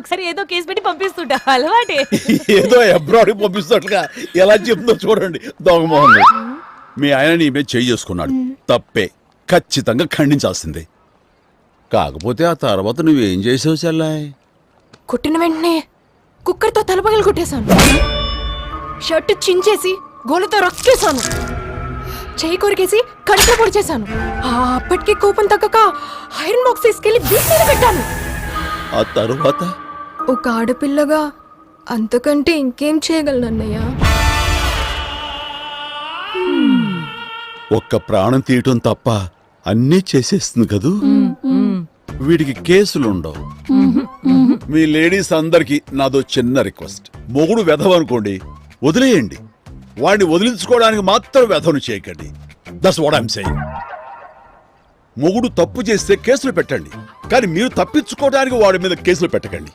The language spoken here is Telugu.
ఒకసారి ఏదో కేసు పెట్టి పంపిస్తుంటా అలవాటే. ఏదో అబ్రాడ్ పంపిస్తున్నట్లుగా ఎలా చెప్తుందో చూడండి దొంగమోహన్. మీ ఆయన నీ మీద చేయి చేసుకున్నాడు, తప్పే, ఖచ్చితంగా ఖండించాల్సిందే. కాకపోతే ఆ తర్వాత నువ్వేం చేసావు చెల్లాయ్? కొట్టిన వెంటనే కుక్కర్తో తలపగలు కొట్టేశాను, షర్ట్ చించేసి గోలతో రక్కేశాను, చేయి కొరికేసి కంట్లో పొడిచేశాను. అప్పటికే కోపం తగ్గక ఐరన్ బాక్స్ తీసుకెళ్లి బీచ్ మీద పెట్టాను. ఆ తర్వాత ఒక ఆడపిల్లగా అంతకంటే ఇంకేం చేయగలను అన్నయ్య? ఒక్క ప్రాణం తీయటం తప్ప అన్నీ చేసేస్తుంది కదూ. వీడికి కేసులుండవు. మీ లేడీస్ అందరికి నాదో చిన్న రిక్వెస్ట్, మొగుడు వెధవ అనుకోండి, వదిలేయండి. వాడిని వదిలించుకోవడానికి మాత్రం వెధవను చేయకండి. That's what I'm saying. మొగుడు తప్పు చేస్తే కేసులు పెట్టండి, కానీ మీరు తప్పించుకోవడానికి వాడి మీద కేసులు పెట్టకండి.